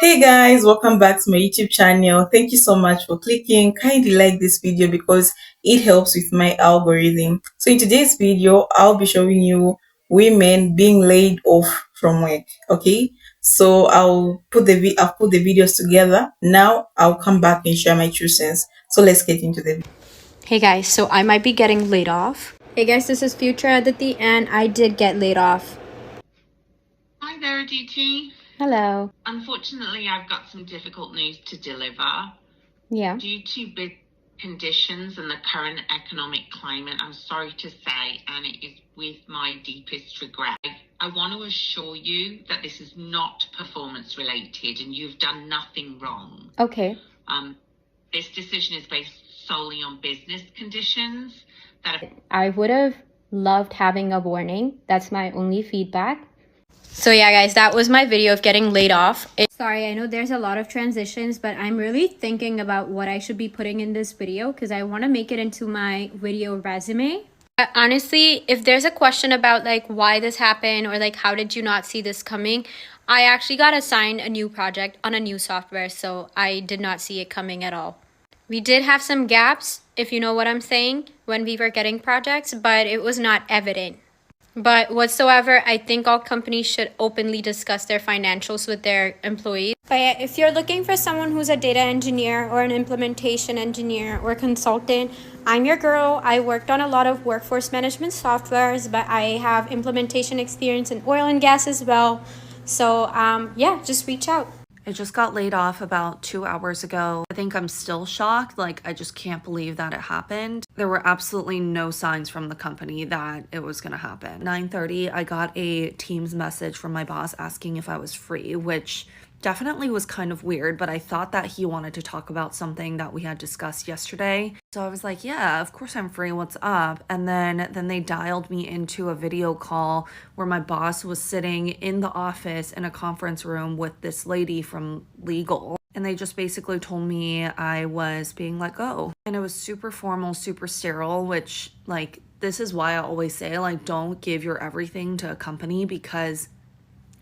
Hey guys, welcome back to my YouTube channel. Thank you so much for clicking. Kindly like this video because it helps with my algorithm. So in today's video, I'll be showing you women being laid off from work. Okay, so I'll put the videos together. Now I'll come back and share my true sense. So let's get into the video. Hey guys, so I might be getting laid off. Hey guys, this is Future Aditi and I did get laid off. Hi there, Aditi. Hello. Unfortunately, I've got some difficult news to deliver. Yeah. Due to big conditions and the current economic climate, I'm sorry to say, and it is with my deepest regret. I want to assure you that this is not performance related and you've done nothing wrong. Okay. This decision is based solely on business conditions I would have loved having a warning. That's my only feedback. So yeah guys, that was my video of getting laid off. Sorry, I know there's a lot of transitions, but I'm really thinking about what I should be putting in this video because I want to make it into my video resume. Honestly, if there's a question about like why this happened or like how did you not see this coming, I actually got assigned a new project on a new software, so I did not see it coming at all. We did have some gaps, if you know what I'm saying, when we were getting projects, but it was not evident. But whatsoever, I think all companies should openly discuss their financials with their employees. But yeah, if you're looking for someone who's a data engineer or an implementation engineer or consultant, I'm your girl. I worked on a lot of workforce management softwares, but I have implementation experience in oil and gas as well. So yeah, just reach out. I just got laid off about 2 hours ago. I think I'm still shocked. Like, I just can't believe that it happened. There were absolutely no signs from the company that it was gonna happen. 9:30, I got a Teams message from my boss asking if I was free, which definitely was kind of weird, but I thought that he wanted to talk about something that we had discussed yesterday. So I was like, yeah, of course I'm free. What's up? And then they dialed me into a video call where my boss was sitting in the office in a conference room with this lady from legal. And they just basically told me I was being let go. And it was super formal, super sterile, which, like, this is why I always say, like, don't give your everything to a company because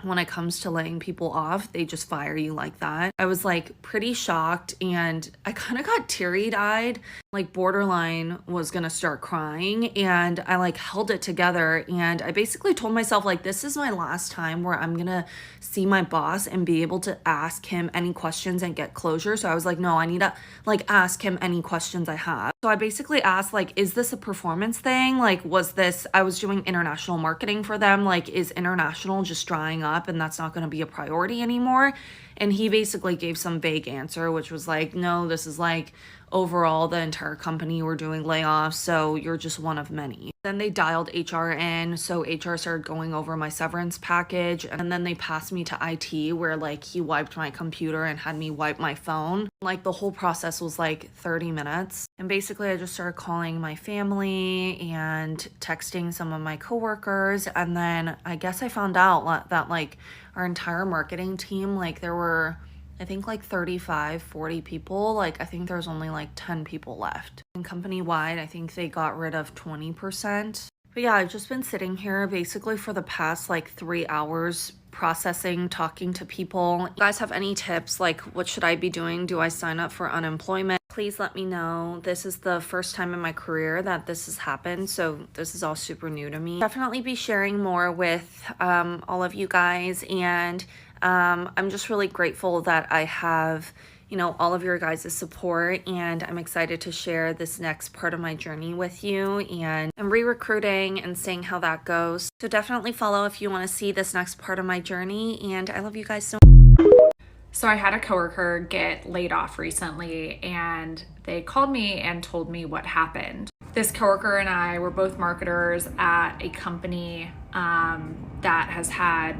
when it comes to laying people off, they just fire you like that. I was like pretty shocked and I kind of got teary-eyed, like borderline was gonna start crying, and I like held it together and I basically told myself like this is my last time where I'm gonna see my boss and be able to ask him any questions and get closure. So I was like, no, I need to like ask him any questions I have. So I basically asked like, is this a performance thing? Like, was this, I was doing international marketing for them, like is international just drying up and that's not going to be a priority anymore? And he basically gave some vague answer, which was like, no, this is like overall the entire company were doing layoffs, so you're just one of many. Then they dialed HR in, so HR started going over my severance package, and then they passed me to IT where like he wiped my computer and had me wipe my phone. Like the whole process was like 30 minutes. And basically I just started calling my family and texting some of my coworkers, and then I guess I found out that like our entire marketing team, like there were I think like 35, 40 people. Like I think there's only like 10 people left. And company wide, I think they got rid of 20%. But yeah, I've just been sitting here basically for the past like 3 hours processing, talking to people. You guys have any tips? Like what should I be doing? Do I sign up for unemployment? Please let me know. This is the first time in my career that this has happened, so this is all super new to me. Definitely be sharing more with all of you guys, and I'm just really grateful that I have, you know, all of your guys' support, and I'm excited to share this next part of my journey with you, and I'm re-recruiting and seeing how that goes. So definitely follow if you want to see this next part of my journey, and I love you guys so much. So I had a coworker get laid off recently and they called me and told me what happened. This coworker and I were both marketers at a company that has had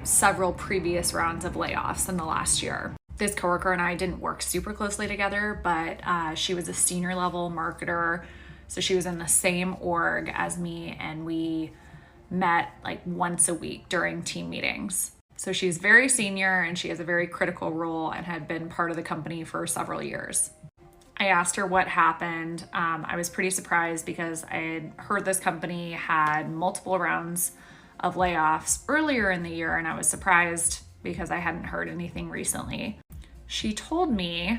several previous rounds of layoffs in the last year. This coworker and I didn't work super closely together, but she was a senior level marketer. So she was in the same org as me and we met like once a week during team meetings. So she's very senior and she has a very critical role and had been part of the company for several years. I asked her what happened. I was pretty surprised because I had heard this company had multiple rounds of layoffs earlier in the year, and I was surprised because I hadn't heard anything recently. She told me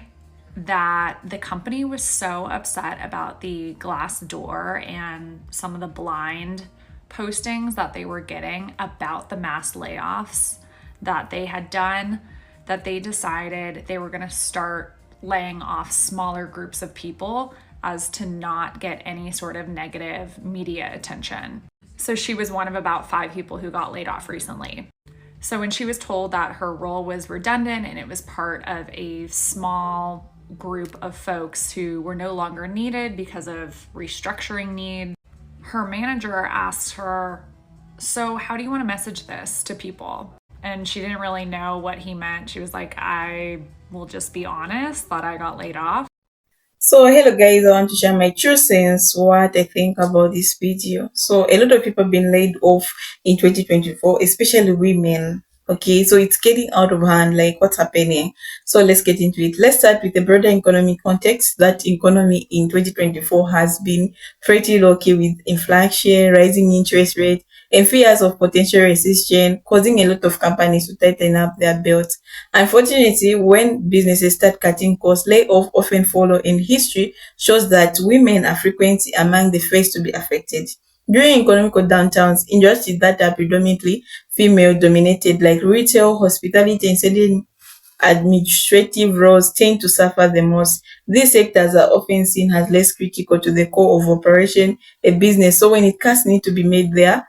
that the company was so upset about the Glassdoor and some of the blind postings that they were getting about the mass layoffs that they had done, that they decided they were going to start laying off smaller groups of people as to not get any sort of negative media attention. So she was one of about 5 people who got laid off recently. So when she was told that her role was redundant and it was part of a small group of folks who were no longer needed because of restructuring needs, her manager asked her, "So how do you want to message this to people?" And she didn't really know what he meant. She was like, "I will just be honest that I got laid off." So hello guys, I want to share my true sense what I think about this video. So a lot of people have been laid off in 2024, especially women. Okay, so it's getting out of hand, like what's happening. So let's get into it. Let's start with the broader economic context. That economy in 2024 has been pretty low-key with inflation, rising interest rate, and fears of potential recession, causing a lot of companies to tighten up their belts. Unfortunately, when businesses start cutting costs, layoffs often follow, and history shows that women are frequently among the first to be affected. During economic downtowns, industries that are predominantly female dominated, like retail, hospitality, and certain administrative roles, tend to suffer the most. These sectors are often seen as less critical to the core of operation a business, so when it cuts need to be made there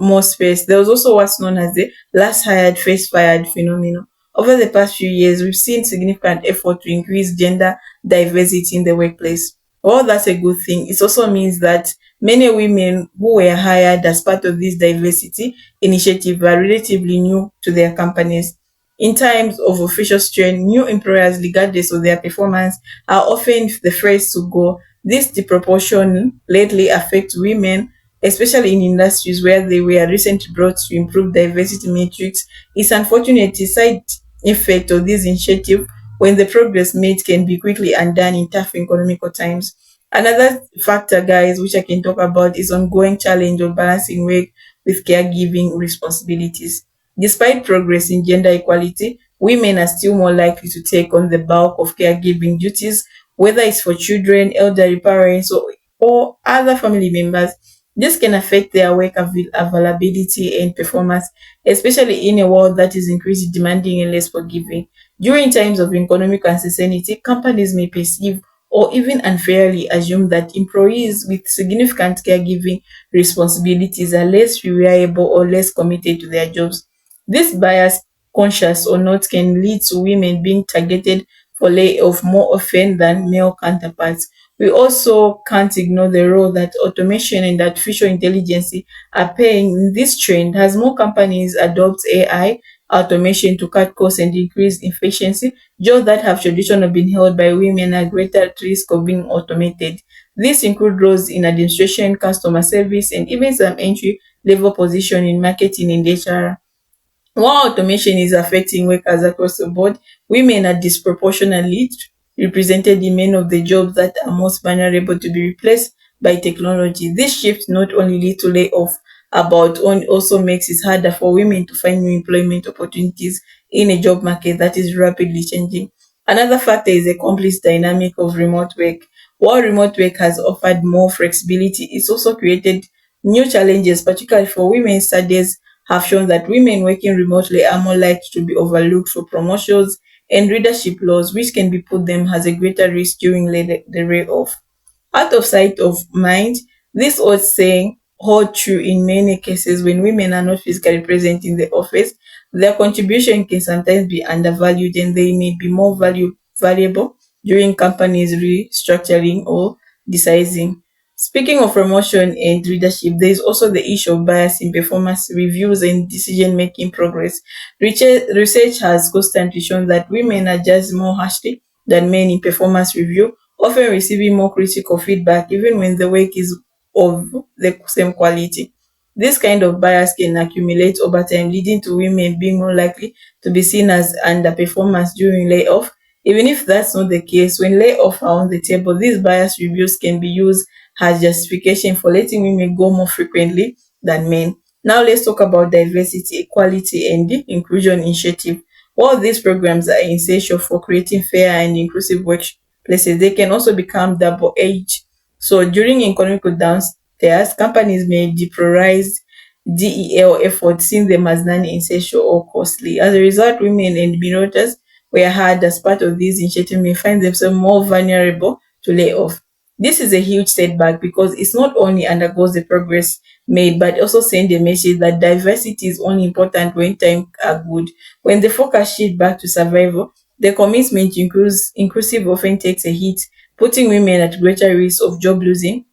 more space. There was also what's known as the last hired, first fired phenomenon. Over the past few years, we've seen significant effort to increase gender diversity in the workplace. While that's a good thing, it also means that many women who were hired as part of this diversity initiative are relatively new to their companies. In times of official strain, new employers, regardless of their performance, are often the first to go. This disproportion lately affects women, especially in industries where they were recently brought to improve diversity metrics. It's unfortunate the side effect of this initiative when the progress made can be quickly undone in tough economical times. Another factor, guys, which I can talk about is ongoing challenge of balancing work with caregiving responsibilities. Despite progress in gender equality, women are still more likely to take on the bulk of caregiving duties, whether it's for children, elderly parents, or other family members. This can affect their work availability and performance, especially in a world that is increasingly demanding and less forgiving. During times of economic uncertainty, companies may perceive or even unfairly assume that employees with significant caregiving responsibilities are less reliable or less committed to their jobs. This bias, conscious or not, can lead to women being targeted for layoff more often than male counterparts. We also can't ignore the role that automation and artificial intelligence are playing in this trend as more companies adopt AI automation to cut costs and increase efficiency. Jobs that have traditionally been held by women are greater at risk of being automated. These include roles in administration, customer service, and even some entry level position in marketing and HR. While automation is affecting workers across the board, women are disproportionately represented in many of the jobs that are most vulnerable to be replaced by technology. This shift not only leads to layoff, but also makes it harder for women to find new employment opportunities in a job market that is rapidly changing. Another factor is the complex dynamic of remote work. While remote work has offered more flexibility, it's also created new challenges, particularly for women. Studies have shown that women working remotely are more likely to be overlooked for promotions and leadership roles, which can be put them as a greater risk during the layoff. Out of sight of mind, this old saying holds true in many cases. When women are not physically present in the office, their contribution can sometimes be undervalued and they may be more valuable during companies restructuring or decising. Speaking of promotion and leadership, there is also the issue of bias in performance reviews and decision making progress. Research has constantly shown that women are judged more harshly than men in performance review, often receiving more critical feedback even when the work is of the same quality. This kind of bias can accumulate over time, leading to women being more likely to be seen as underperformers during layoff. Even if that's not the case, when layoff are on the table, these bias reviews can be used as justification for letting women go more frequently than men. Now let's talk about diversity, equality, and inclusion initiative. While these programs are essential for creating fair and inclusive workplaces, they can also become double-edged. So during economic downstairs, companies may deprioritize DEL efforts, seeing them as non-essential or costly. As a result, women and minorities were hired as part of these initiatives may find themselves more vulnerable to layoff. This is a huge setback because it's not only undergoes the progress made, but also send a message that diversity is only important when times are good. When the focus shifts back to survival, the commitment to inclusive often takes a hit, putting women at greater risk of job losing.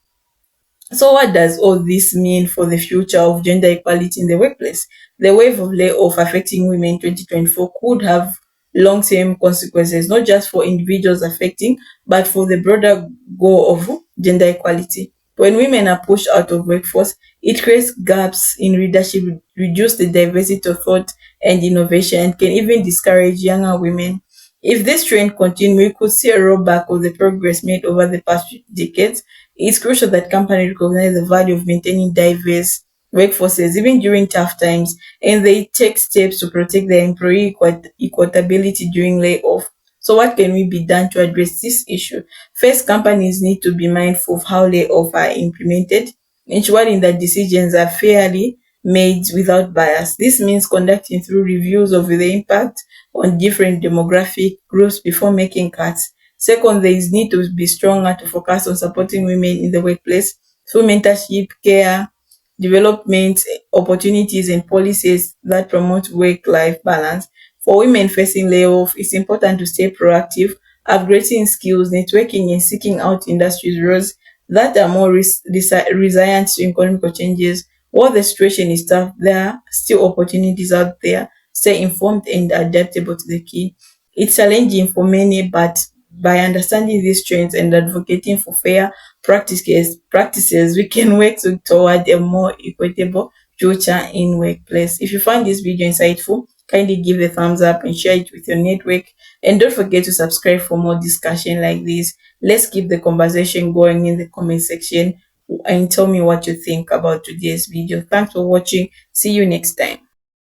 So, what does all this mean for the future of gender equality in the workplace? The wave of layoff affecting women in 2024 could have long term consequences, not just for individuals affecting, but for the broader goal of gender equality. When women are pushed out of workforce, it creates gaps in leadership, reduce the diversity of thought and innovation, and can even discourage younger women. If this trend continues, we could see a rollback of the progress made over the past few decades. It's crucial that companies recognize the value of maintaining diverse workforces even during tough times, and they take steps to protect their employee equitability during layoff. So what can we be done to address this issue? First, companies need to be mindful of how layoffs are implemented, ensuring that decisions are fairly made without bias. This means conducting through reviews of the impact on different demographic groups before making cuts. Second, there is need to be stronger to focus on supporting women in the workplace through mentorship, care, development opportunities, and policies that promote work-life balance. For women facing layoff, it's important to stay proactive, upgrading skills, networking, and seeking out industry roles that are more resilient to economic changes. While the situation is tough, there are still opportunities out there. Stay informed and adaptable to the key. It's challenging for many, but by understanding these trends and advocating for fair practices, we can work toward a more equitable future in workplace. If you found this video insightful, kindly give a thumbs up and share it with your network. And don't forget to subscribe for more discussion like this. Let's keep the conversation going in the comment section and tell me what you think about today's video. Thanks for watching. See you next time.